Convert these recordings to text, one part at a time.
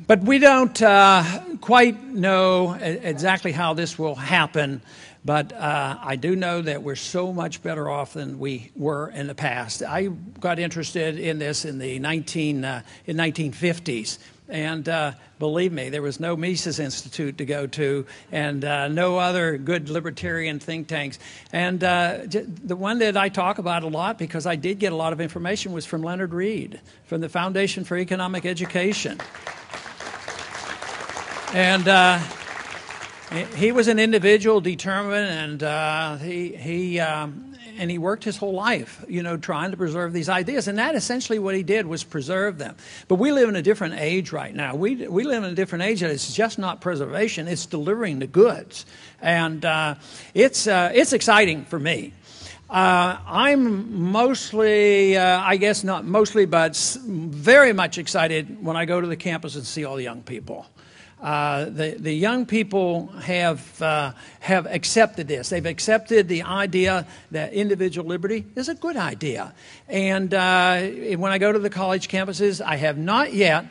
But we don't quite know exactly how this will happen. But I do know that we're so much better off than we were in the past. I got interested in this in the 1950s. And believe me, there was no Mises Institute to go to and no other good libertarian think tanks. And the one that I talk about a lot, because I did get a lot of information, was from Leonard Read, from the Foundation for Economic Education. And he was an individual, determined, and he worked his whole life, trying to preserve these ideas. And that essentially what he did was preserve them. But we live in a different age right now. We live in a different age that it's just not preservation, it's delivering the goods. And it's exciting for me. I'm mostly, I guess not mostly, but very much excited when I go to the campus and see all the young people. The young people have accepted this. They've accepted the idea that individual liberty is a good idea. And when I go to the college campuses, I have not yet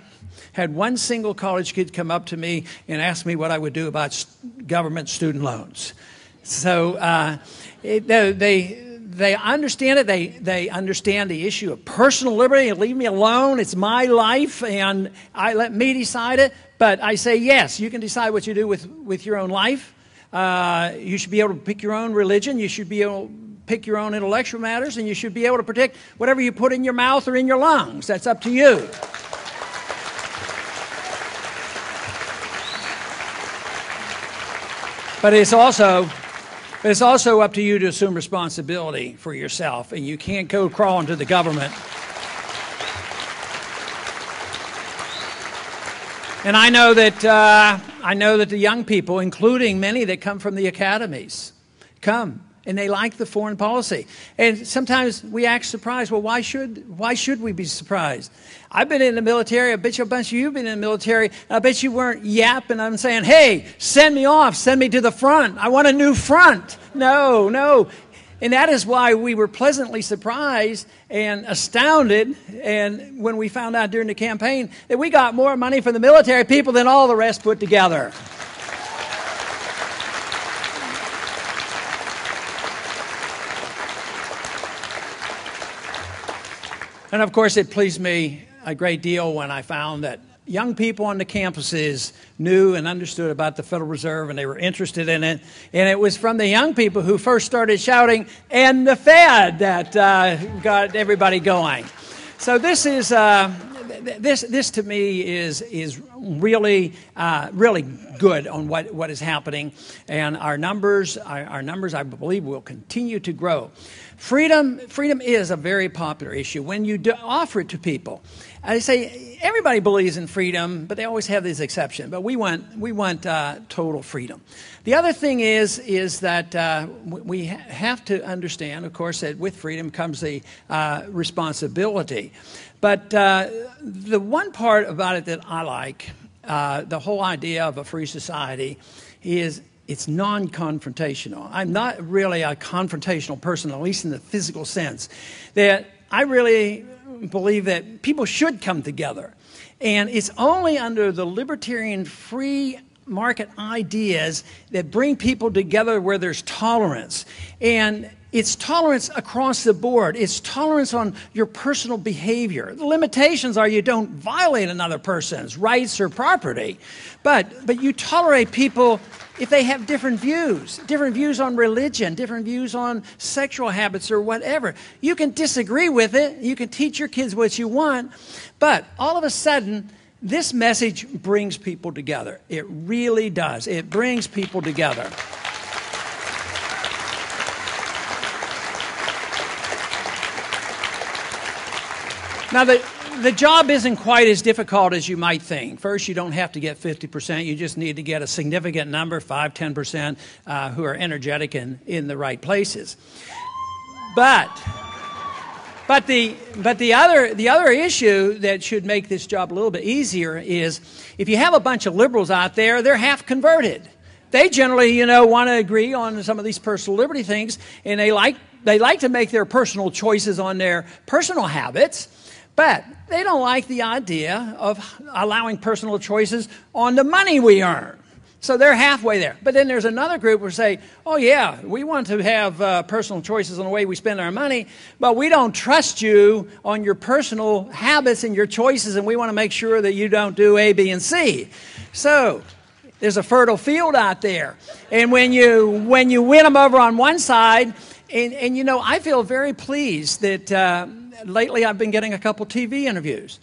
had one single college kid come up to me and ask me what I would do about government student loans. So they understand it. They understand the issue of personal liberty. Leave me alone. It's my life, and let me decide it. But I say, yes, you can decide what you do with your own life. You should be able to pick your own religion. You should be able to pick your own intellectual matters, and you should be able to protect whatever you put in your mouth or in your lungs. That's up to you. But it's also up to you to assume responsibility for yourself, and you can't go crawling to the government. And I know that the young people, including many that come from the academies, come and they like the foreign policy. And sometimes we act surprised. Well, why should we be surprised? I've been in the military. I bet you a bunch of you have been in the military. I bet you weren't yapping. I'm saying, hey, send me off. Send me to the front. I want a new front. No. And that is why we were pleasantly surprised and astounded, and when we found out during the campaign that we got more money from the military people than all the rest put together. And of course, it pleased me a great deal when I found that young people on the campuses knew and understood about the Federal Reserve, and they were interested in it. And it was from the young people who first started shouting, "And the Fed," that got everybody going. So this is this to me is really good on what is happening, and our numbers I believe will continue to grow. Freedom is a very popular issue when you offer it to people. I say everybody believes in freedom, but they always have this exception. But we want total freedom. The other thing is that we have to understand, of course, that with freedom comes the responsibility. But the one part about it that I like, the whole idea of a free society, is it's non-confrontational. I'm not really a confrontational person, at least in the physical sense. That I really believe that people should come together. And it's only under the libertarian free market ideas that bring people together where there's tolerance. And it's tolerance across the board. It's tolerance on your personal behavior. The limitations are you don't violate another person's rights or property. But you tolerate people if they have different views on religion, different views on sexual habits or whatever. You can disagree with it. You can teach your kids what you want. But all of a sudden, this message brings people together. It really does. It brings people together. Now, the job isn't quite as difficult as you might think. First, you don't have to get 50%. You just need to get a significant number, 5, 10%, who are energetic and in the right places. But the other issue that should make this job a little bit easier is if you have a bunch of liberals out there, they're half converted. They generally, want to agree on some of these personal liberty things, and they like to make their personal choices on their personal habits. But they don't like the idea of allowing personal choices on the money we earn. So they're halfway there. But then there's another group who say, oh, yeah, we want to have personal choices on the way we spend our money, but we don't trust you on your personal habits and your choices, and we want to make sure that you don't do A, B, and C. So there's a fertile field out there. And when you win them over on one side, and you know, I feel very pleased that lately I've been getting a couple TV interviews.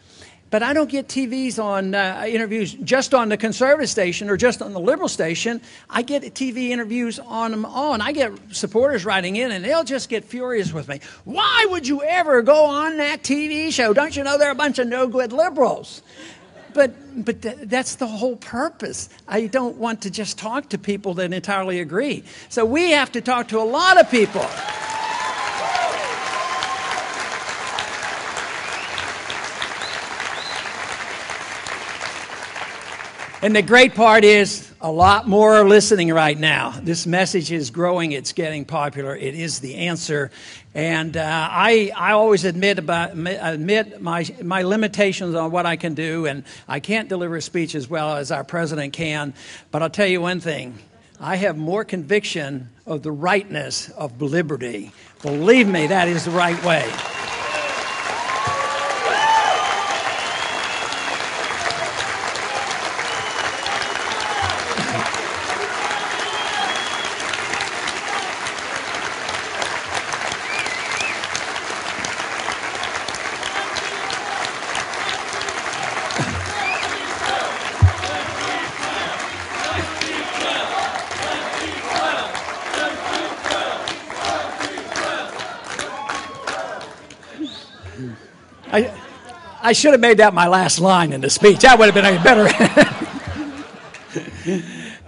But I don't get TVs on interviews just on the conservative station or just on the liberal station. I get TV interviews on them all. And I get supporters writing in, and they'll just get furious with me. Why would you ever go on that TV show? Don't you know they're a bunch of no-good liberals? But that's the whole purpose. I don't want to just talk to people that entirely agree. So we have to talk to a lot of people. And the great part is a lot more are listening right now. This message is growing. It's getting popular. It is the answer. And I always admit my limitations on what I can do, and I can't deliver a speech as well as our president can. But I'll tell you one thing. I have more conviction of the rightness of liberty. Believe me, that is the right way. I should have made that my last line in the speech. That would have been better.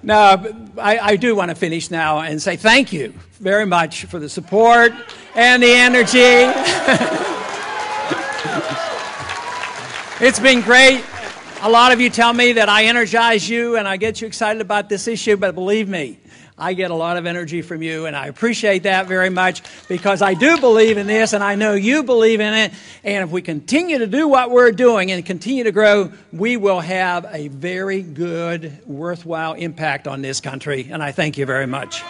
No, I do want to finish now and say thank you very much for the support and the energy. It's been great. A lot of you tell me that I energize you and I get you excited about this issue, but believe me, I get a lot of energy from you, and I appreciate that very much because I do believe in this, and I know you believe in it. And if we continue to do what we're doing and continue to grow, we will have a very good, worthwhile impact on this country. And I thank you very much.